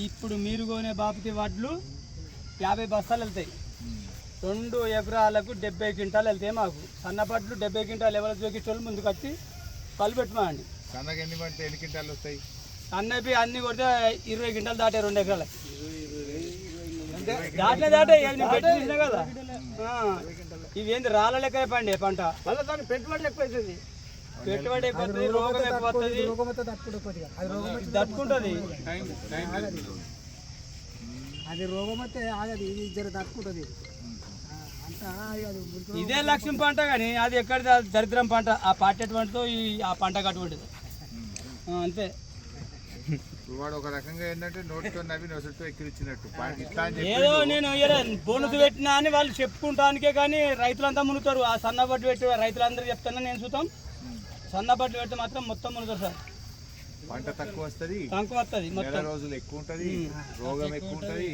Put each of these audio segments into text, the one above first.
ఇప్పుడు మీరు కొనే బాపతి వడ్లు 50 బస్తాలు వెళ్తాయి. 2 ఎకరాలకు 70 క్వింటాలు వెళ్తాయి. మాకు సన్నపట్లు 70 క్వింటాలు ఎవరు జోకిచ్చోళ్ళు ముందుకు వచ్చి కళ్ళు పెట్టమండి. సన్నగా ఎన్ని క్వింటాలు వస్తాయి? సన్నవి అన్ని కొడితే 20 క్వింటాలు దాటే 2 ఎకరాలకి దాటే పెట్టిన కదా. ఇవేంది రాళ్ళ లెక్క అయిపోయింది పంట. పెట్టుబడి ఎక్కువ అవుతుంది, పెట్టుబడి ఎక్కువ వస్తుంది, రోగం ఎక్కువ వస్తుంది, దట్టుకుంటుంది. అది రోగం అయితే ఆగదు, ఇది జర తట్టుకుంటుంది. ఇదే లక్ష్యం పంట కానీ అది ఎక్కడ దరిద్రం పంట. ఆ పాటేటువంటితో ఆ పంట అటువంటిది అంతే. వాడు ఒక రకంగా ఏంటంటే నోటితో నవ్వి నొసటితో ఎక్కిరిచ్చినట్టు ఏదో నేను బోనస్ పెట్టినా అని వాళ్ళు చెప్పుకుంటానికే కానీ రైతులంతా మునుగుతారు. ఆ సన్నబట్టు పెట్టి రైతులందరూ చెప్తాను నేను చూద్దాం. సన్నబట్టు పెడితే మాత్రం మొత్తం మునుగుతారు సార్. పంట తక్కువ వస్తుంది, మొత్తం రోజులు ఎక్కువ ఉంటది, రోగం ఎక్కువ ఉంటది,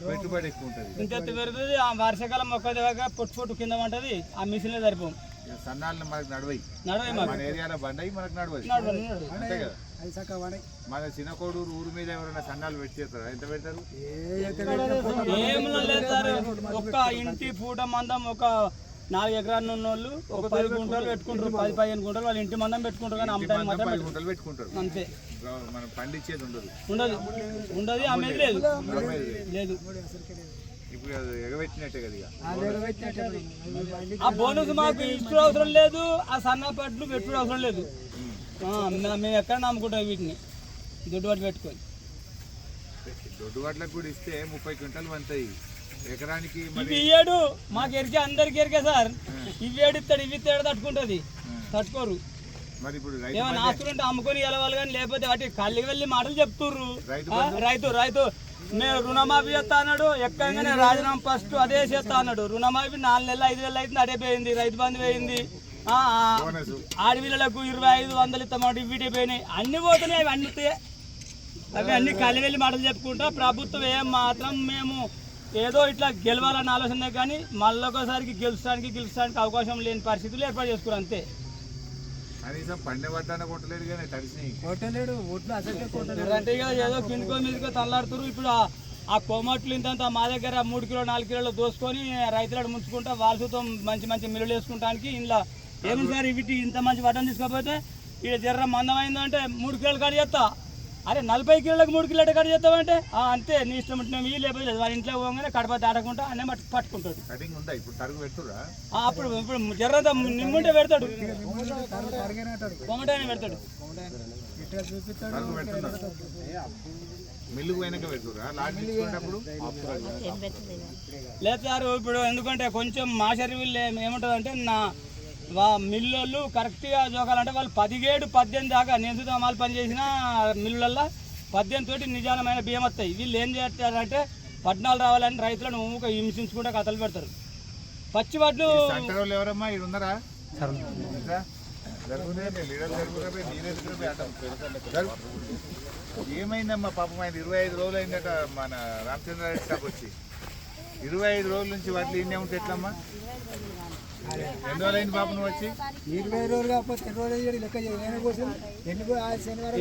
పెట్టుబడి ఎక్కువ ఉంటది, ఇంత పెరుగుతుంది. ఆ వర్షాకాలం మొక్క దగ్గర పొట్టు కింద ఉంటది. ఆ మిషన్లే సరిపోం. సన్నాలు మనకు నడవయి, మన ఏరియాలో బండయి మనకు నడవదు అంతే కదా. మన చిన్నకోడూరు ఊరు మీద ఎవరైనా సన్నాలు పెట్టేస్తారు, ఎంత పెడతారు? ఏమో లేదు సార్. ఒక్క ఇంటి పూట మందం ఒక 4 ఎకరాలు ఉన్న వాళ్ళు ఒక 10 గుంటలు పెట్టుకుంటారు, 10-15 గుంటలు వాళ్ళ ఇంటి మందం పెట్టుకుంటారు. కానీ అమ్మటానికి మాత్రం 10 గుంటలు పెట్టుకుంటారు అంతే. మనం పండించేది ఉండదు, అమ్మేది లేదు. ఇప్పుడు ఎగబెట్టినట్టే కదా. ఆ బోనస్ మాకు ఇష్టం అవసరం లేదు, ఆ సన్నపట్లు పెట్టుడు అవసరం లేదు. మేము ఎక్కడ నమ్ముకుంటాం వీటిని దొడ్డుబాటు పెట్టుకొని. దొడ్డుబాట్లకు కూడా ఇస్తే 30 క్వింటాలు పంతాయి ఎకరానికి. ఇవి ఇయ్యాడు మాకు ఎరికే, అందరికి ఎరికే సార్. ఇవి ఏడిస్తాడు, ఇవి తేడా తట్టుకుంటుంది, తట్టుకోరు. మరి ఇప్పుడు ఏమైనా ఆస్తులుంటే అమ్ముకొని వెళ్ళవాలి కానీ లేకపోతే వాటి కళ్ళకి వెళ్ళి మాటలు చెప్తుర్రు. రైతు మేము రుణమాఫీ చేస్తా అన్నాడు, ఎక్కగానే రాజీనామా ఫస్ట్ అదే చేస్తా అన్నాడు. రుణమాఫీ 4 నెలలు 5 నెలలు అయితే అదే పోయింది, రైతు బంధు పోయింది. ఆడపిల్లలకు 2500 ఇస్తామంటే వీటి పోయినాయి, అన్ని పోతున్నాయి. అవి అన్ని కళ్ళి వెళ్ళి మాటలు చెప్పుకుంటా ప్రభుత్వం ఏం మాత్రం మేము ఏదో ఇట్లా గెలవాలన్న ఆలోచన కానీ మళ్ళొకసారికి గెలుస్తానికి అవకాశం లేని పరిస్థితులు ఏర్పాటు చేసుకున్నారు అంతే. అంటే ఏదో కిందికో మీదకో తల్లాడుతారు. ఇప్పుడు ఆ కోమట్లు ఇంత మా దగ్గర 3 కిలో 4 కిలోలు దోసుకొని రైతులను ముంచుకుంటా వాళ్ళతో మంచి మిల్లులు వేసుకుంటానికి ఇంట్లో ఏముంది సార్. వీటి ఇంత మంచి వడ్డం తీసుకోకపోతే ఇక్కడ జర్ర మందం అయిందంటే 3 కిలోలు కట్ చేస్తా. అరే 40 కిలోలకు 3 కిలోలు కట్ చేస్తామంటే అంతే నీ ఇష్టం ఉంటున్నాం. లేకపోతే వాళ్ళ ఇంట్లో పోగానే కడప దాటకుండా అన్నీ పట్టుకుంటాడు. అప్పుడు జర్రంతా నిమ్ముంటే పెడతాడు, కొమ్మటైనా పెడతాడు. లేదు సార్. ఇప్పుడు ఎందుకంటే కొంచెం మాషరి వీళ్ళు ఏముంటుంది అంటే మిల్లు కరెక్ట్గా జోకాలంటే వాళ్ళు 17-18 దాకా నేను చూద్దాం వాళ్ళు పనిచేసిన మిల్లులలో 18 తోటి నిజానమైన బియ్యం వస్తాయి. వీళ్ళు ఏం చేస్తారంటే 14 రావాలని రైతులను హింసించుకుంటే కథలు పెడతారు. పచ్చి వడ్లు ఏమైందమ్మా పాపం ఆయన 25 రోజులు అయిందట మన రామచంద్రారెడ్డి స్టాప్ వచ్చి. 25 రోజుల నుంచి వడ్లు ఇన్నే ఉంటే ఎట్లమ్మా? ఎన్ని రోజులు అయింది పాప నువ్వు వచ్చి? 20 రోజులు కాకపోతే 2 రోజులు లెక్క శనివారం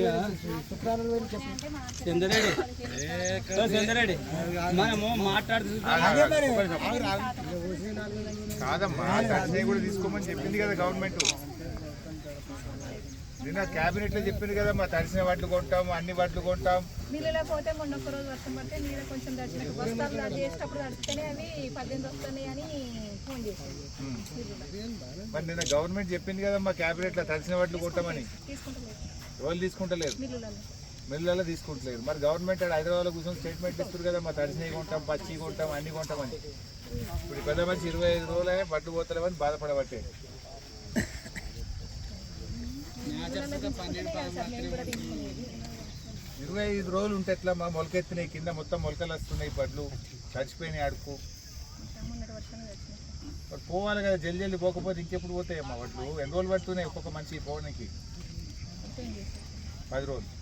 మనము కాదమ్మా, కూడా తీసుకోమని చెప్పింది కదా గవర్నమెంట్. నిన్న క్యాబినెట్ లో చెప్పింది కదా, మా తడిసిన వడ్లు కొంటాం, అన్ని వడ్లు కొంటాం. నీళ్ళలో పోతే మొన్న ఒక రోజు వర్షం పడితే నీళ్ళ కొంచెం దర్శనం బస్తాలు చేసేటప్పుడు తడిస్తేనే అవి 18 వస్తున్నాయి అని ఫోన్ చేశారు. మరి నిన్న గవర్నమెంట్ చెప్పింది కదా మా క్యాబినెట్ లో తడిసిన వడ్లు కొంటామని. ఎవరు తీసుకుంటలేరు, మిల్లులలో తీసుకుంటలేరు. మరి గవర్నమెంట్ హైదరాబాద్ లో కూర్చొని స్టేట్మెంట్ ఇస్తారు కదా, మా తడిసినవి కొంటాం, పచ్చి కొంటాం, అన్ని కొంటామని. ఇప్పుడు పెద్ద మంచి 25 రోజులే బడ్లు పోతలేమని బాధపడబట్టే. 25 రోజులు ఉంటే ఎట్లా మా మొలకెత్తినాయి, కింద మొత్తం మొలకలు వస్తున్నాయి, బడ్లు చచ్చిపోయినాయి. అడుపు పోవాలి కదా, జల్దీ పోకపోతే ఇంకెప్పుడు పోతాయమ్మా వడ్లు? ఎన్ని రోజులు పడుతున్నాయి ఒక్కొక్క మనిషి పోవడానికి? 10 రోజులు.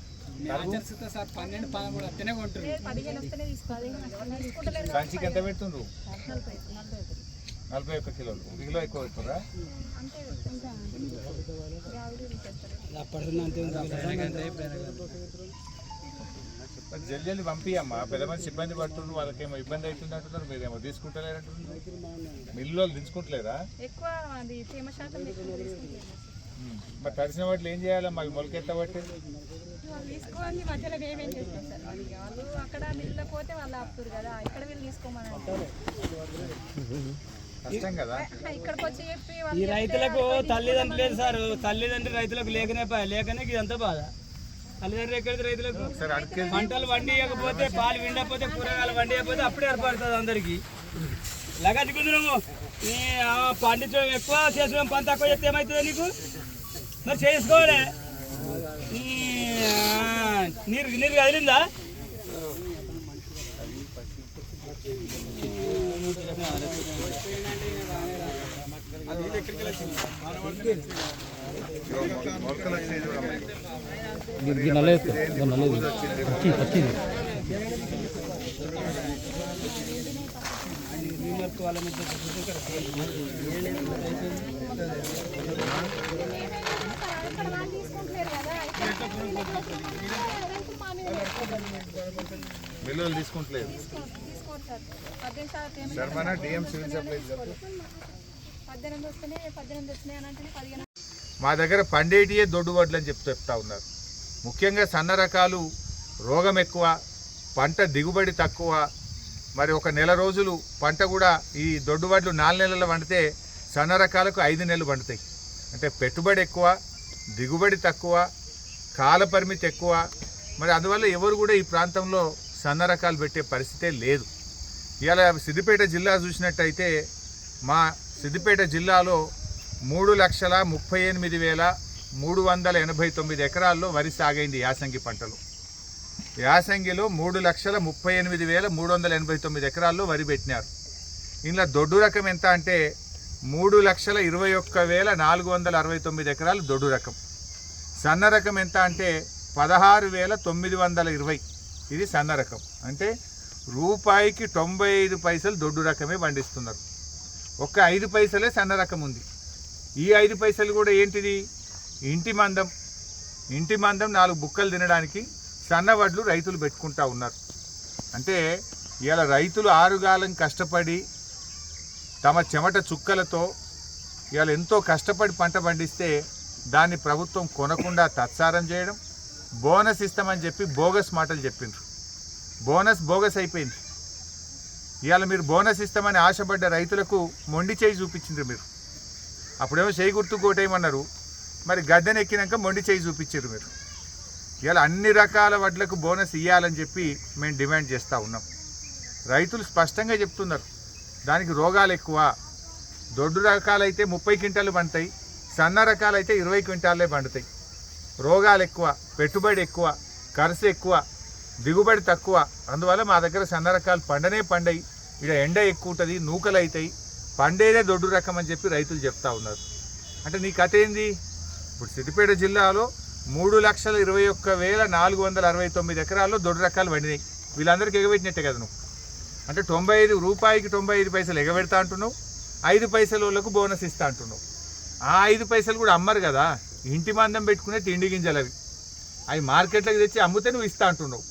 సంచికి ఎంత పెడుతుండ్రు? 41 కిలోలు. 1 కిలో ఎక్కువ పెడుతుండ్రా? మరి జల్దీ పంపియమ్మా, పెద్ద మంది ఇబ్బంది పడుతున్నారు, వాళ్ళకేమో ఇబ్బంది అవుతుంది అంటున్నారు, మీరేమో తీసుకుంటలేరంటున్నారు. మిల్లు తీసుకుంటలేదా? ఎక్కువ అది తేమ శాతం ఎక్కువ తీసుకుంటున్నారు. మరి తడిసిన వాటిలో ఏం చేయాలి? మాకు మొలకెత్తబట్టి వాళ్ళు తీసుకోవాలి, మధ్యలో మేమేం చేస్తాం సార్? వాళ్ళు అక్కడ మిల్లు పోతే వాళ్ళు ఆపుతారు కదా, ఇక్కడ వీళ్ళు తీసుకోమని అంటారు. కష్టం కదా. ఇక్కడికి వచ్చి చెప్పి ఈ రైతులకు తల్లిదండ్రులు లేదు సార్, తల్లిదండ్రులు రైతులకు లేకనే ఇదంతా బాధ. తల్లిదండ్రులు ఎక్కడికి రైతులకు పంటలు వండియకపోతే, పాలు విండకపోతే, కూరగాయలు వండియకపోతే అప్పుడే ఏర్పడుతుంది అందరికి. లగచ్చుకుంటున్నాము పండించడం ఎక్కువ, చేసుకోవడం పని తక్కువ చెప్తే ఏమవుతుంది నీకు? మరి చేసుకోవాలి. నీరు నీరు కదిలిందా? మిల్లులు తీసుకుంటలేదు. శర్మన డిఎం సివిల్ సప్లైస్. మా దగ్గర పండేటియే దొడ్డు వడ్లు అని చెప్తా ఉన్నారు. ముఖ్యంగా సన్న రకాలు రోగం ఎక్కువ, పంట దిగుబడి తక్కువ. మరి ఒక నెల రోజులు పంట కూడా ఈ దొడ్డు వడ్లు 4 నెలలు పండితే సన్న రకాలకు 5 నెలలు పండుతాయి. అంటే పెట్టుబడి ఎక్కువ, దిగుబడి తక్కువ, కాల పరిమితి ఎక్కువ. మరి అందువల్ల ఎవరు కూడా ఈ ప్రాంతంలో సన్న రకాలు పెట్టే పరిస్థితే లేదు. ఇలా సిద్దిపేట జిల్లా చూసినట్టయితే మా సిద్దిపేట జిల్లాలో 3,38,389 ఎకరాల్లో వరి సాగైంది యాసంగి పంటలు. యాసంగిలో 3,38,389 ఎకరాల్లో వరి పెట్టినారు. ఇందులో దొడ్డు రకం ఎంత అంటే 3,21,469 ఎకరాలు దొడ్డు రకం. సన్న రకం ఎంత అంటే 16,920. ఇది సన్న రకం. అంటే రూపాయికి 95 పైసలు దొడ్డు రకమే పండిస్తున్నారు. ఒక్క 5 పైసలే సన్న రకం ఉంది. ఈ 5 పైసలు కూడా ఏంటిది? ఇంటి మందం 4 బుక్కలు తినడానికి సన్న వడ్లు రైతులు పెట్టుకుంటా ఉన్నారు. అంటే ఇలా రైతులు ఆరుగాలం కష్టపడి తమ చెమట చుక్కలతో ఇవాళ ఎంతో కష్టపడి పంట పండిస్తే దాన్ని ప్రభుత్వం కొనకుండా తత్సారం చేయడం, బోనస్ ఇస్తామని చెప్పి బోగస్ మాటలు చెప్పిండ్రు. బోగస్ అయిపోయింది. ఇవాళ మీరు బోనస్ ఇస్తామని ఆశపడ్డ రైతులకు మొండి చేయి చూపించిండ్రు మీరు. అప్పుడేమో చేయి గుర్తు కోటేయమన్నారు, మరి గద్దెను ఎక్కినాక మొండి చేయి చూపించారు మీరు. ఇవాళ అన్ని రకాల వడ్లకు బోనస్ ఇవ్వాలని చెప్పి మేము డిమాండ్ చేస్తూ ఉన్నాం. రైతులు స్పష్టంగా చెప్తున్నారు దానికి రోగాలు ఎక్కువ. దొడ్డు రకాలైతే 30 క్వింటాలు పండుతాయి, సన్న రకాలైతే 20 క్వింటాలే పండుతాయి. రోగాలు ఎక్కువ, పెట్టుబడి ఎక్కువ, ఖర్చు ఎక్కువ, దిగుబడి తక్కువ. అందువల్ల మా దగ్గర సన్న రకాలు పండయి. ఇక్కడ ఎండ ఎక్కువ ఉంటుంది, నూకలు అవుతాయి, పండేదే దొడ్డు రకం అని చెప్పి రైతులు చెప్తా ఉన్నారు. అంటే నీ కథ ఏంది? ఇప్పుడు సిద్దిపేట జిల్లాలో 3,21,469 ఎకరాల్లో దొడ్డు రకాలు పండినాయి. వీళ్ళందరికీ ఎగబెట్టినట్టే కదా నువ్వు. అంటే 95 రూపాయికి 95 పైసలు ఎగబెడతా అంటున్నావు, 5 పైసల వాళ్ళకు బోనస్ ఇస్తా అంటున్నావు. ఆ 5 పైసలు కూడా అమ్మరు కదా, ఇంటి మందం పెట్టుకునే తిండి గింజలు అవి మార్కెట్లోకి తెచ్చి అమ్ముతే నువ్వు ఇస్తా అంటున్నావు.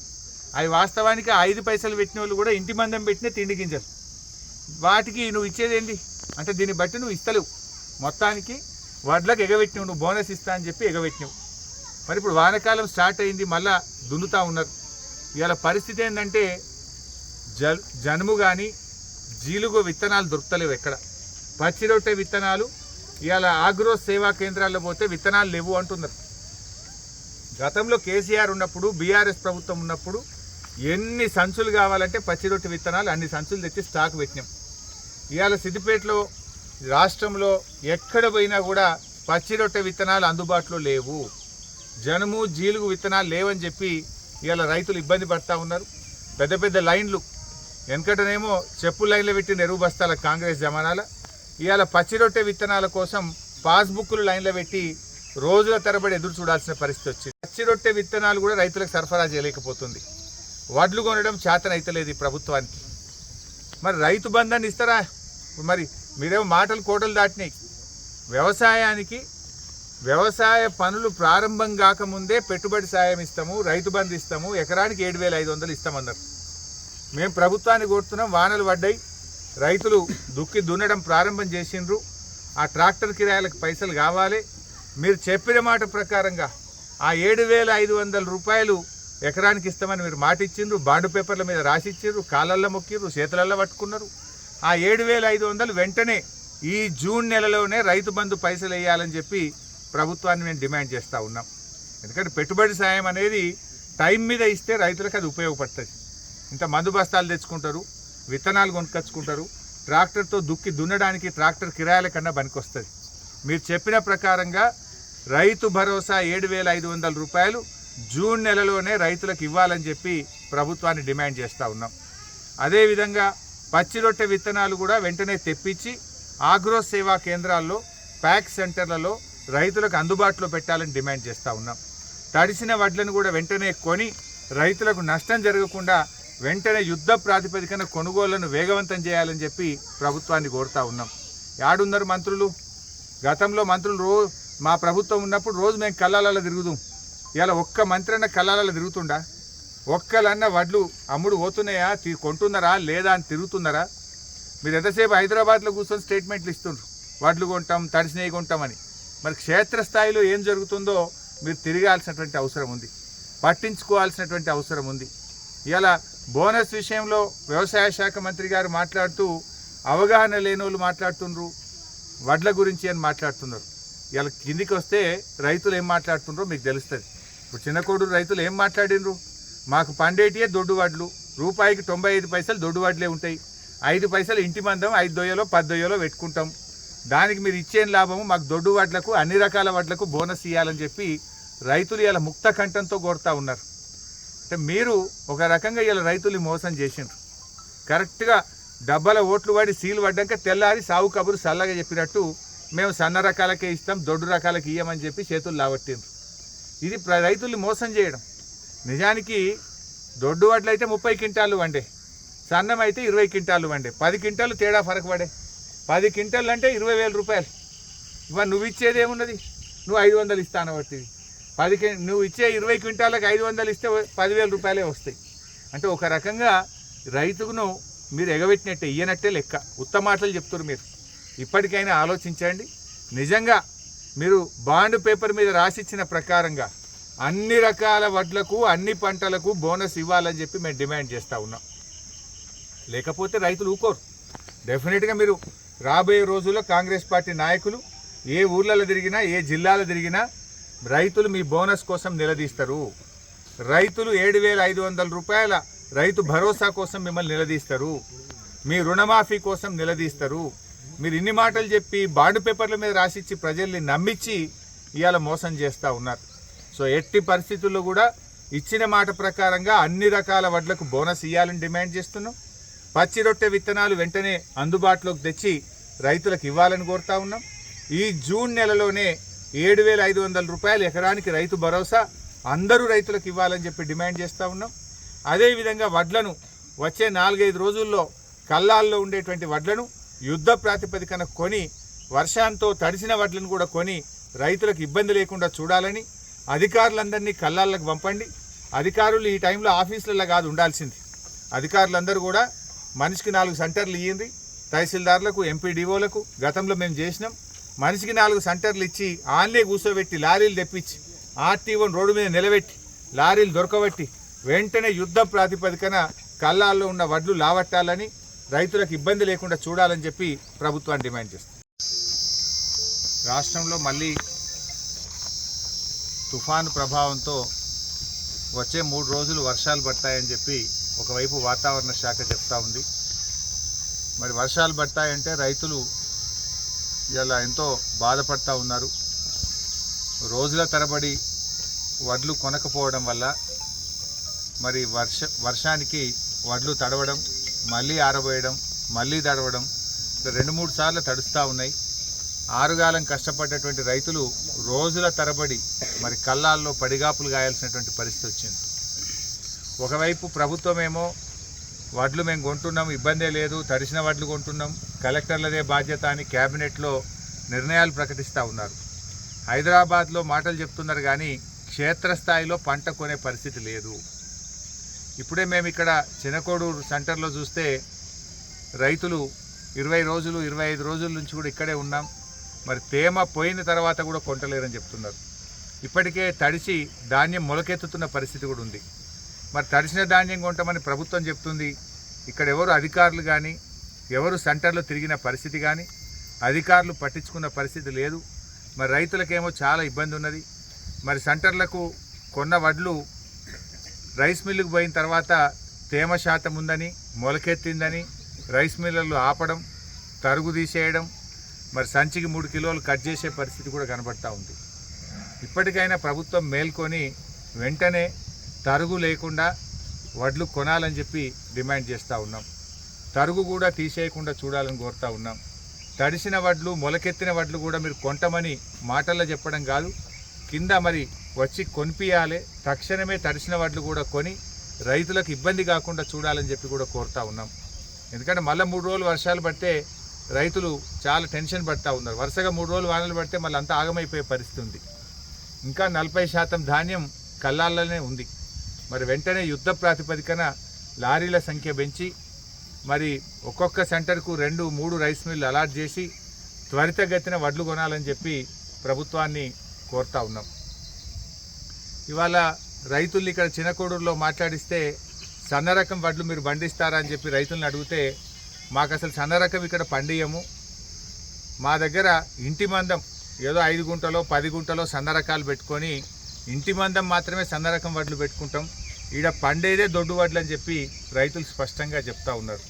అవి వాస్తవానికి 5 పైసలు పెట్టిన వాళ్ళు కూడా ఇంటి మందం పెట్టిన తిండి గింజలు. వాటికి నువ్వు ఇచ్చేదేంటి? అంటే దీన్ని బట్టి నువ్వు ఇస్తలేవు. మొత్తానికి వడ్లకు ఎగబెట్టినావు, నువ్వు బోనస్ ఇస్తా అని చెప్పి ఎగబెట్టినావు. మరి ఇప్పుడు వానకాలం స్టార్ట్ అయింది, మళ్ళా దున్నుతూ ఉన్నారు. ఇవాళ పరిస్థితి ఏంటంటే జనుము కానీ జీలుగు విత్తనాలు దొరుకుతలేవు ఎక్కడ. పచ్చి రొట్టె విత్తనాలు ఇవాళ ఆగ్రో సేవా కేంద్రాల్లో పోతే విత్తనాలు లేవు అంటున్నారు. గతంలో కేసీఆర్ ఉన్నప్పుడు, బీఆర్ఎస్ ప్రభుత్వం ఉన్నప్పుడు ఎన్ని సంచులు కావాలంటే పచ్చి రొట్టె విత్తనాలు అన్ని సంచులు తెచ్చి స్టాక్ పెట్టినాం. ఇవాళ సిద్దిపేటలో రాష్ట్రంలో ఎక్కడ పోయినా కూడా పచ్చి రొట్టె విత్తనాలు అందుబాటులో లేవు. జనుము జీలుగు విత్తనాలు లేవని చెప్పి ఇవాళ రైతులు ఇబ్బంది పడుతూ ఉన్నారు. పెద్ద పెద్ద లైన్లు, వెనకటనేమో చెప్పుల లైన్లో పెట్టిన ఎరువు బస్తాల కాంగ్రెస్ జమానాల, ఇవాళ పచ్చి రొట్టె విత్తనాల కోసం పాస్బుక్లు లైన్లో పెట్టి రోజుల తరబడి ఎదురు చూడాల్సిన పరిస్థితి వచ్చింది. పచ్చి రొట్టె విత్తనాలు కూడా రైతులకు సరఫరా చేయలేకపోతుంది. వడ్లు కొనడం చేతనైతలేదు ఈ ప్రభుత్వానికి. మరి రైతు బంధాన్ని ఇస్తారా? మరి మీరేమో మాటలు కోటలు దాటినాయి. వ్యవసాయానికి వ్యవసాయ పనులు ప్రారంభం కాకముందే పెట్టుబడి సాయం ఇస్తాము, రైతు బంధు ఇస్తాము, ఎకరానికి 7,500 ఇస్తామన్నారు. మేము ప్రభుత్వాన్ని కోరుతున్నాం, వానలు పడ్డాయి, రైతులు దుక్కి దున్నడం ప్రారంభం చేసిండ్రు, ఆ ట్రాక్టర్ కిరాయిలకు పైసలు కావాలి. మీరు చెప్పిన మాట ప్రకారంగా ఆ 7,500 రూపాయలు ఎకరానికి ఇస్తామని మీరు మాట ఇచ్చిండ్రు, బాండు పేపర్ల మీద రాసిచ్చిండ్రు, కాళ్ళల్లో మొక్కిర్రు, చేతులల్లో పట్టుకున్నారు. ఆ 7,500 వెంటనే ఈ జూన్ నెలలోనే రైతు బంధు పైసలు వేయాలని చెప్పి ప్రభుత్వాన్ని మేము డిమాండ్ చేస్తూ ఉన్నాం. ఎందుకంటే పెట్టుబడి సాయం అనేది టైం మీద ఇస్తే రైతులకు అది ఉపయోగపడుతుంది. ఇంత మందు బస్తాలు తెచ్చుకుంటారు, విత్తనాలు కొనుక్కొచ్చుకుంటారు, ట్రాక్టర్తో దుక్కి దున్నడానికి ట్రాక్టర్ కిరాయిల కన్నా పనికొస్తుంది. మీరు చెప్పిన ప్రకారంగా రైతు భరోసా 7,500 రూపాయలు జూన్ నెలలోనే రైతులకు ఇవ్వాలని చెప్పి ప్రభుత్వాన్ని డిమాండ్ చేస్తూ ఉన్నాం. అదేవిధంగా పచ్చి రొట్టె విత్తనాలు కూడా వెంటనే తెప్పించి ఆగ్రో సేవా కేంద్రాల్లో, ప్యాక్ సెంటర్లలో రైతులకు అందుబాటులో పెట్టాలని డిమాండ్ చేస్తూ ఉన్నాం. తడిసిన వడ్లను కూడా వెంటనే కొని రైతులకు నష్టం జరగకుండా వెంటనే యుద్ధ ప్రాతిపదికన కొనుగోళ్లను వేగవంతం చేయాలని చెప్పి ప్రభుత్వాన్ని కోరుతూ ఉన్నాం. యాడున్నారు మంత్రులు? గతంలో మంత్రులు మా ప్రభుత్వం ఉన్నప్పుడు రోజు మేము కళ్ళాలలో తిరుగుదాం. ఇలా ఒక్క మంత్రి అన్న కళ్ళాలలో తిరుగుతుండా? ఒక్కలన్న వడ్లు అమ్ముడు పోతున్నాయా, కొంటున్నారా లేదా అని తిరుగుతున్నారా? మీరు ఎంతసేపు హైదరాబాద్లో కూర్చొని స్టేట్మెంట్లు ఇస్తుండ్రు, వడ్లు కొంటాం, తడిసినవి కొంటామని. మరి క్షేత్రస్థాయిలో ఏం జరుగుతుందో మీరు తిరగాల్సినటువంటి అవసరం ఉంది, పట్టించుకోవాల్సినటువంటి అవసరం ఉంది. ఇలా బోనస్ విషయంలో వ్యవసాయ శాఖ మంత్రి గారు మాట్లాడుతూ అవగాహన లేని వాళ్ళు మాట్లాడుతుండ్రు, వడ్ల గురించి అని మాట్లాడుతున్నారు. ఇలా కిందికి వస్తే రైతులు ఏం మాట్లాడుతుండ్రో మీకు తెలుస్తుంది. ఇప్పుడు చిన్నకోడు రైతులు ఏం మాట్లాడినరు? మాకు పండేటియే దొడ్డు వడ్లు, రూపాయికి 95 పైసలు దొడ్డు వడ్లే ఉంటాయి, 5 పైసలు ఇంటి మందం 5 దొయ్యలో 10 దొయ్యలో పెట్టుకుంటాం, దానికి మీరు ఇచ్చేం లాభము, మాకు దొడ్డు వడ్లకు అన్ని రకాల వడ్లకు బోనస్ ఇవ్వాలని చెప్పి రైతులు ఇలా ముక్త కంఠంతో కోరుతూ ఉన్నారు. అంటే మీరు ఒక రకంగా ఇలా రైతుల్ని మోసం చేసిండ్రు. కరెక్ట్గా డబ్బాల ఓట్లు పడి సీలు పడ్డాక తెల్లారి సాగు కబురు చల్లగా చెప్పినట్టు మేము సన్న రకాలకే ఇస్తాం, దొడ్డు రకాలకి ఇయ్యమని చెప్పి చేతులు లావట్టిండ్రు. ఇది రైతుల్ని మోసం చేయడం. నిజానికి దొడ్డు వడ్లు అయితే 30 క్వింటాలు వండే, సన్నం అయితే 20 క్వింటాలు వండే, 10 క్వింటాలు తేడా ఫరక పడే. 10 క్వింటాలు అంటే 20,000 రూపాయలు. ఇవాళ నువ్వు ఇచ్చేది ఏమున్నది? నువ్వు 500 ఇస్తాను బట్టిది. నువ్వు ఇచ్చే 20 క్వింటాలకు 500 ఇస్తే 10,000 రూపాయలే వస్తాయి. అంటే ఒక రకంగా రైతుకును మీరు ఎగబెట్టినట్టే, ఇయ్యనట్టే లెక్క. ఉత్తమ మాటలు చెప్తున్నారు. మీరు ఇప్పటికైనా ఆలోచించండి. నిజంగా మీరు బాండ్ పేపర్ మీద రాసిచ్చిన ప్రకారంగా అన్ని రకాల వడ్లకు, అన్ని పంటలకు బోనస్ ఇవ్వాలని చెప్పి మేము డిమాండ్ చేస్తూ ఉన్నాం. లేకపోతే రైతులు ఊకోరు. డెఫినెట్గా మీరు రాబోయే రోజుల్లో కాంగ్రెస్ పార్టీ నాయకులు ఏ ఊర్లలో తిరిగినా, ఏ జిల్లాలో తిరిగినా రైతులు మీ బోనస్ కోసం నిలదీస్తారు. రైతులు 7,500 రూపాయల రైతు భరోసా కోసం మిమ్మల్ని నిలదీస్తారు, మీ రుణమాఫీ కోసం నిలదీస్తారు. మీరు ఇన్ని మాటలు చెప్పి బాండ్ పేపర్ల మీద రాసిచ్చి ప్రజల్ని నమ్మించి ఇవాళ మోసం చేస్తూ ఉన్నారు. సో ఎట్టి పరిస్థితుల్లో కూడా ఇచ్చిన మాట ప్రకారంగా అన్ని రకాల వడ్లకు బోనస్ ఇవ్వాలని డిమాండ్ చేస్తున్నాం. పచ్చి రొట్టె విత్తనాలు వెంటనే అందుబాటులోకి తెచ్చి రైతులకు ఇవ్వాలని కోరుతా ఉన్నాం. ఈ జూన్ నెలలోనే 7,500 రూపాయలు ఎకరానికి రైతు భరోసా అందరూ రైతులకు ఇవ్వాలని చెప్పి డిమాండ్ చేస్తూ ఉన్నాం. అదేవిధంగా వడ్లను వచ్చే 4-5 రోజుల్లో కల్లాల్లో ఉండేటువంటి వడ్లను యుద్ధ ప్రాతిపదికన కొని, వర్షాంతో తడిసిన వడ్లను కూడా కొని రైతులకు ఇబ్బంది లేకుండా చూడాలని అధికారులందరినీ కల్లాలకు పంపండి. అధికారులు ఈ టైంలో ఆఫీసులలో కాదు ఉండాల్సింది. అధికారులందరూ కూడా మనిషికి 4 సెంటర్లు ఇయ్యండి. తహసీల్దార్లకు, ఎంపీడీఓలకు గతంలో మేము చేసినాం. మనిషికి 4 సెంటర్లు ఇచ్చి ఆన్లే కూర్చోబెట్టి లారీలు తెప్పించి ఆర్టీఓని రోడ్డు మీద నిలబెట్టి లారీలు దొరకబెట్టి వెంటనే యుద్ధ ప్రాతిపదికన కల్లాల్లో ఉన్న వడ్లు లావట్టాలని, రైతులకు ఇబ్బంది లేకుండా చూడాలని చెప్పి ప్రభుత్వాన్ని డిమాండ్ చేస్తాం. రాష్ట్రంలో మళ్ళీ తుఫాను ప్రభావంతో వచ్చే 3 రోజులు వర్షాలు పడతాయని చెప్పి ఒకవైపు వాతావరణ శాఖ చెప్తా ఉంది. మరి వర్షాలు పడతాయంటే రైతులు ఇలా ఎంతో బాధపడతా ఉన్నారు. రోజుల తరబడి వడ్లు కొనకపోవడం వల్ల మరి వర్షానికి వడ్లు తడవడం, మళ్ళీ ఆరబోయడం, మళ్ళీ తడవడం, 2-3 సార్లు తడుస్తూ ఉన్నాయి. ఆరుగాలం కష్టపడ్డటువంటి రైతులు రోజుల తరబడి మరి కల్లాల్లో పడిగాపులు గాయాల్సినటువంటి పరిస్థితి వచ్చింది. ఒకవైపు ప్రభుత్వమేమో వడ్లు మేము కొంటున్నాం, ఇబ్బందే లేదు, తడిసిన వడ్లు కొంటున్నాం, కలెక్టర్లదే బాధ్యత అని క్యాబినెట్లో నిర్ణయాలు ప్రకటిస్తూ ఉన్నారు. హైదరాబాద్లో మాటలు చెప్తున్నారు కానీ క్షేత్రస్థాయిలో పంట కొనే పరిస్థితి లేదు. ఇప్పుడే మేము ఇక్కడ చినకోడూరు సెంటర్లో చూస్తే రైతులు 20 రోజులు 25 రోజుల నుంచి కూడా ఇక్కడే ఉన్నాం. మరి తేమ పోయిన తర్వాత కూడా కొంటలేరని చెప్తున్నారు. ఇప్పటికే తడిసి ధాన్యం మొలకెత్తుతున్న పరిస్థితి కూడా ఉంది. మరి తడిసిన ధాన్యం కొంటామని ప్రభుత్వం చెప్తుంది. ఇక్కడ ఎవరు అధికారులు కానీ ఎవరు సెంటర్లో తిరిగిన పరిస్థితి కానీ అధికారులు పట్టించుకున్న పరిస్థితి లేదు. మరి రైతులకేమో చాలా ఇబ్బంది ఉన్నది. మరి సెంటర్లకు కొన్న వడ్లు రైస్ మిల్లుకు పోయిన తర్వాత తేమ శాతం ఉందని మొలకెత్తిందని రైస్ మిల్లర్లు ఆపడం, తరుగు తీసేయడం, మరి సంచికి 3 కిలోలు కట్ చేసే పరిస్థితి కూడా కనబడతా ఉంది. ఇప్పటికైనా ప్రభుత్వం మేల్కొని వెంటనే తరుగు లేకుండా వడ్లు కొనాలని చెప్పి డిమాండ్ చేస్తూ ఉన్నాం. తరుగు కూడా తీసేయకుండా చూడాలని కోరుతూ ఉన్నాం. తడిసిన వడ్లు మొలకెత్తిన వడ్లు కూడా మీరు కొంటమని మాటల్లో చెప్పడం కాదు, కింద మరి వచ్చి కొనిపియాలి. తక్షణమే తడిసిన వడ్లు కూడా కొని రైతులకు ఇబ్బంది కాకుండా చూడాలని చెప్పి కూడా కోరుతూ ఉన్నాం. ఎందుకంటే మళ్ళీ 3 రోజులు వర్షాలు పడితే రైతులు చాలా టెన్షన్ పడుతూ ఉన్నారు. వరుసగా 3 రోజులు వానలు పడితే మళ్ళీ అంతా ఆగమైపోయే పరిస్థితి ఉంది. ఇంకా 40% ధాన్యం కల్లాల్లోనే ఉంది. మరి వెంటనే యుద్ధ ప్రాతిపదికన లారీల సంఖ్య పెంచి మరి ఒక్కొక్క సెంటర్కు 2-3 రైస్ మిల్లు అలాట్ చేసి త్వరితగతిన వడ్లు కొనాలని చెప్పి ప్రభుత్వాన్ని కోరుతా ఉన్నాం. ఇవాళ రైతుల్ని ఇక్కడ చినకోడూరులో మాట్లాడిస్తే సన్న రకం వడ్లు మీరు పండిస్తారా అని చెప్పి రైతులను అడిగితే మాకు అసలు సన్న రకం ఇక్కడ పండియము, మా దగ్గర ఇంటి మందం ఏదో 5 గుంటలో 10 గుంటలో సన్న రకాలు పెట్టుకొని ఇంటి మందం మాత్రమే సన్న రకం వడ్లు పెట్టుకుంటాం, ఈడ పండేదే దొడ్డు వడ్లు అని చెప్పి రైతులు స్పష్టంగా చెప్తా ఉన్నారు.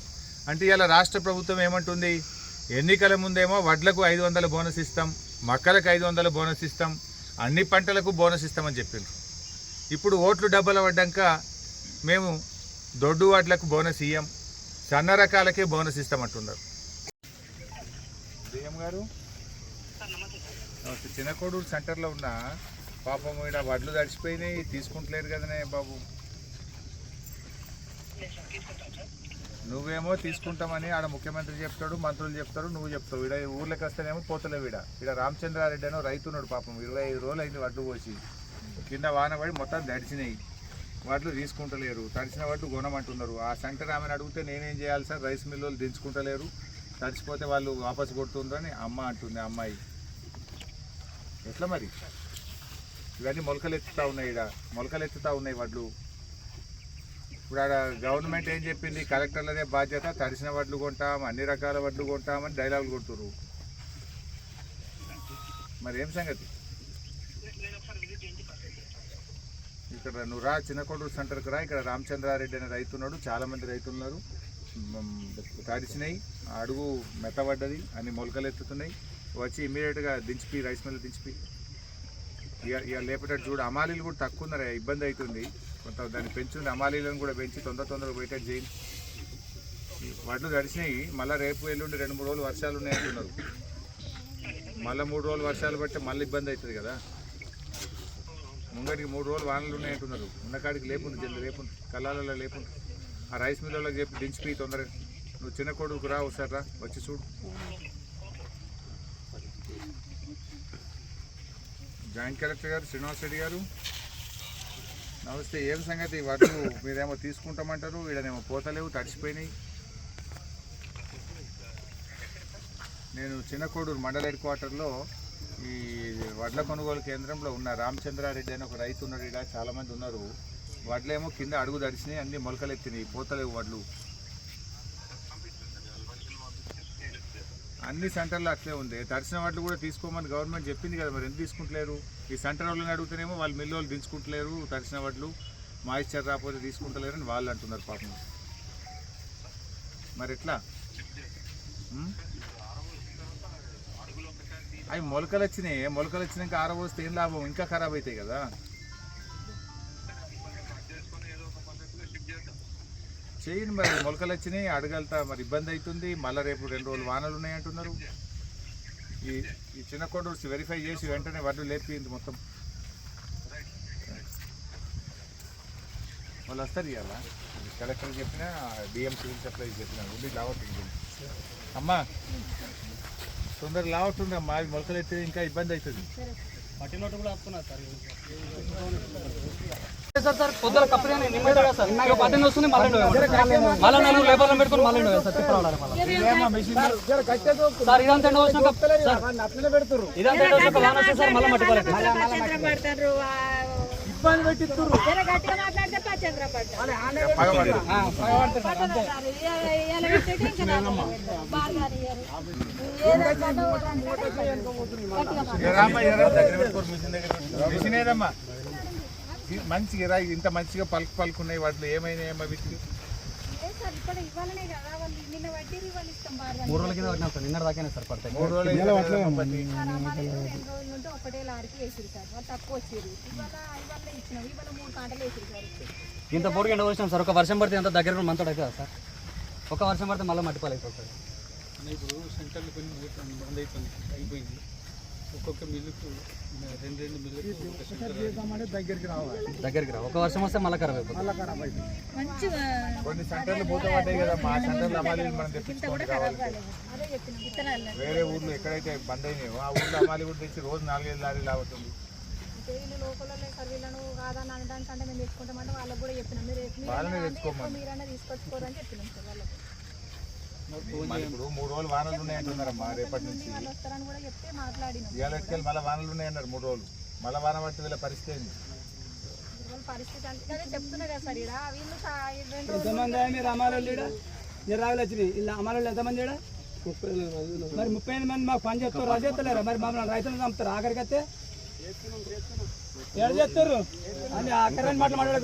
అంటే ఇలా రాష్ట్ర ప్రభుత్వం ఏమంటుంది, ఎన్నికల ముందేమో వడ్లకు 500 బోనస్ ఇస్తాం, మక్కలకు 500 బోనస్ ఇస్తాం, అన్ని పంటలకు బోనస్ ఇస్తామని చెప్పిండ్రు. ఇప్పుడు ఓట్లు డబ్బులు పడ్డాక మేము దొడ్డు వడ్లకు బోనస్ ఇయ్యం, సన్న రకాలకే బోనస్ ఇస్తామంటున్నారు. డిఎం గారు చినకోడూరు సెంటర్లో ఉన్న పాపం ఇక్కడ వడ్లు తడిచిపోయినాయి, తీసుకుంటలేరు కదనే బాబు. నువ్వేమో తీసుకుంటామని ఆడ ముఖ్యమంత్రి చెప్తాడు, మంత్రులు చెప్తారు, నువ్వు చెప్తావు. ఇక్కడ ఊర్లోకి వస్తేనేమో పోతలేవు. ఇక్కడ రామచంద్రారెడ్డి అనో రైతున్నాడు పాపం, 25 రోజులు అయింది వడ్లు పోసి, కింద వాన పడి మొత్తం తడిచినాయి, వడ్లు తీసుకుంటలేరు, తడిచిన వడ్లు కొనమంటున్నారు. ఆ సెంటర్ ఆమెను అడిగితే నేనేం చేయాలి సార్, రైస్ మిల్లు దించుకుంటలేరు, తడిచిపోతే వాళ్ళు వాపసు కొడుతుండ్రని అమ్మ అంటుంది. అమ్మాయి ఎట్లా మరి? ఇవన్నీ మొలకలు ఎత్తుతూ ఉన్నాయి, మొలకలు ఎత్తుతూ ఉన్నాయి వడ్లు. ఇప్పుడు ఆడ గవర్నమెంట్ ఏం చెప్పింది, కలెక్టర్లదే బాధ్యత, తడిసిన వడ్లు కొంటాం, అన్ని రకాల వడ్లు కొంటామని డైలాగులు కొడుతున్నారు. మరి ఏం సంగతి? ఇక్కడ నువ్వు రా, చినకోడూరు సెంటర్కి రా. ఇక్కడ రామచంద్రారెడ్డి అనే రైతున్నాడు, చాలామంది రైతులున్నారు. తడిచినాయి, అడుగు మెత్తబడ్డది, అన్ని మొలకలు ఎత్తుతున్నాయి. వచ్చి ఇమీడియట్గా దించిపి, రైస్ మిల్ దించిపి. ఇక లేపేటట్టు చూడు. అమాలీలు కూడా తక్కువ ఉన్నారు, ఇబ్బంది అవుతుంది కొంత, దాన్ని పెంచుంది. అమాలీలను కూడా పెంచి తొందరగా పోయేటట్టు చేయండి. వడ్లు తడిచినాయి, మళ్ళీ రేపు ఎల్లుండి 2-3 రోజులు వర్షాలు ఉన్నాయంటున్నారు. మళ్ళీ 3 రోజులు వర్షాలు పడితే మళ్ళీ ఇబ్బంది అవుతుంది కదా. ముంగటికి 3 రోజులు వానలు ఉన్నాయంటున్నారు. ఉన్నకాడికి లేపుంది, జల్ది లేపుంది, కళ్ళాలలో లేపుంది. ఆ రైస్ మిల్లులకు చెప్పి దించిపోయి తొందరగా. నువ్వు చినకోడూరుకు రా, ఒకసారి రా, వచ్చి చూడు. జాయింట్ కలెక్టర్ గారు శ్రీనివాస్ రెడ్డి గారు నమస్తే. ఏం సంగతి? వడ్లు మీరేమో తీసుకుంటామంటారు, వీడనేమో పోతలేవు, తడిచిపోయినాయి. నేను చినకోడూరు మండల హెడ్ క్వార్టర్లో ఈ వడ్ల కొనుగోలు కేంద్రంలో ఉన్న రామచంద్రారెడ్డి అని ఒక రైతు ఉన్నాడు. ఇక్కడ చాలామంది ఉన్నారు. వడ్లేమో కింద అడుగు తడిచినాయి, అన్ని మొలకలు ఎత్తినాయి, పోతలేవు వడ్లు. అన్ని సెంటర్లో అట్లే ఉంది. తడిసిన వడ్లు కూడా తీసుకోమని గవర్నమెంట్ చెప్పింది కదా, మరి ఎందుకు తీసుకుంటలేరు? ఈ సెంటర్ వాళ్ళని అడుగుతేనేమో వాళ్ళు మిల్లు వాళ్ళు దించుకుంటలేరు, తడిసిన వడ్లు మాయిశ్చర్ రాకపోతే తీసుకుంటలేరు అని వాళ్ళు అంటున్నారు పాపం. మరి ఎట్లా? అవి మొలకలు వచ్చినాయి, మొలకలు వచ్చినాక ఆరబోస్తే ఏం లాభం, ఇంకా ఖరాబ్ అవుతాయి కదా. చేయండి మరి. మొలకలు వచ్చినాయి, అడగలుతా మరి ఇబ్బంది అవుతుంది. మళ్ళీ రేపు 2 రోజులు వానలు ఉన్నాయి అంటున్నారు. ఈ చినకోడూరు వెరిఫై చేసి వెంటనే వడ్లు లేపింది మొత్తం. వాళ్ళు వస్తారు ఇవాళ, కలెక్టర్ చెప్పినా, డిఎం సివిల్ సప్లై చెప్పినా. ఉండి లావట్టుంది అమ్మా, తొందరగా లావట్టుంది అమ్మా. అవి మొలకలు ఎత్తే ఇంకా ఇబ్బంది అవుతుంది. సార్ పొద్దున కప్పని నిన్న సార్ ఇంకా 18 వస్తుంది మళ్ళీ మళ్ళీ నలుగురు లేబర్లను పెట్టుకుని మళ్ళీ సార్ తిప్పరావాలి సార్ ఇదంతా ఎండ వచ్చినాక అట్లనే పెడుతురు ఇదంతా ఎండ వచ్చినాక వాన వస్తే సార్ మళ్ళీ మట్టుకోవాలి ఇబ్బంది పెట్టిస్తురు గట్టిగా మాట్లాడితే పచ్చేంద్ర పడతారు మిషన్ ఏదమ్మా మంచిగా రా ఇంత మంచిగా పలుకున్నాయి వాటిలో ఏమైనా వీటికి 3 రోజుల కింద పట్టినా సార్ నిన్న దాకానే సార్ పడతాయి 3 రోజులు ఒకటే లారీకి వేసిరు సార్ వాళ్ళు తక్కువ వచ్చేది ఇవాళ ఇచ్చినాం ఇవాళ 3 కాంటలు వేసిరు సార్ ఇంత పొడికి ఎండ వచ్చినాం సార్ ఒక వర్షం పడితే అంత దగ్గర మంతడు అవుతుంది సార్ ఒక వర్షం పడితే మళ్ళీ మట్టిపాలు అయిపోతుంది ఇప్పుడు సెంటర్లు కొన్ని బంద్ అయిపోయింది ఒక్కొక్క మిల్లుకు 2 మిల్లుకు దగ్గరికి రా ఒక వర్షం వస్తే మళ్ళీ ఖరాబ్ అయిపోతుంది మంచిగా కొన్ని సెంటర్లు పోతే పడ్డాయి కదా మా సెంటర్లు అమ్మాలి మనం తెప్పించుకోండి కావాలి అదే చెప్పిన విత్తనాలు వేరే ఊర్లో ఎక్కడైతే బంద్ అయినాయో ఆ ఊర్లో అమ్మాలి కూడా తెచ్చి రోజు 4-5 లారీలు అవుతుంది వీళ్ళు లోకల్లో సర్వీలను కాదని అనడానికి అంటే మేము తెచ్చుకుంటామంటే వాళ్ళకి కూడా చెప్పినాం వాళ్ళనే తెచ్చుకోమని మీరైనా తీసుకొచ్చుకోరని చెప్పినాం సార్ వాళ్ళకి మరి ఇప్పుడు 3 రోజులు వానలు ఉన్నాయంటున్నారమ్మా రేపటి నుంచి వాళ్ళు వస్తారని కూడా చెప్తే మాట్లాడినాం ఇవాళ ఎట్టుకెళ్ళి మళ్ళీ వానలు ఉన్నాయన్నారు 3 రోజులు మళ్ళీ వాన పట్టి వీళ్ళ పరిస్థితి ఏంది వాళ్ళ పరిస్థితి అంటే అదే చెప్తున్నా కదా సార్ ఇక్కడ వీళ్ళు 2 రోజులు ఎంతమంది మీరు అమ్మాయిలు మీరు రావులు వచ్చినాయి ఇలా అమ్మాయిలు ఎంతమంది మరి 35 మంది మాకు పని చేస్తారు అది చేస్తలేరా మరి మమ్మల్ని రైతులు చంపుతారు ఆఖరికి అయితే ఏడు చేస్తారు అని ఆఖరి మాటలు మాట్లాడ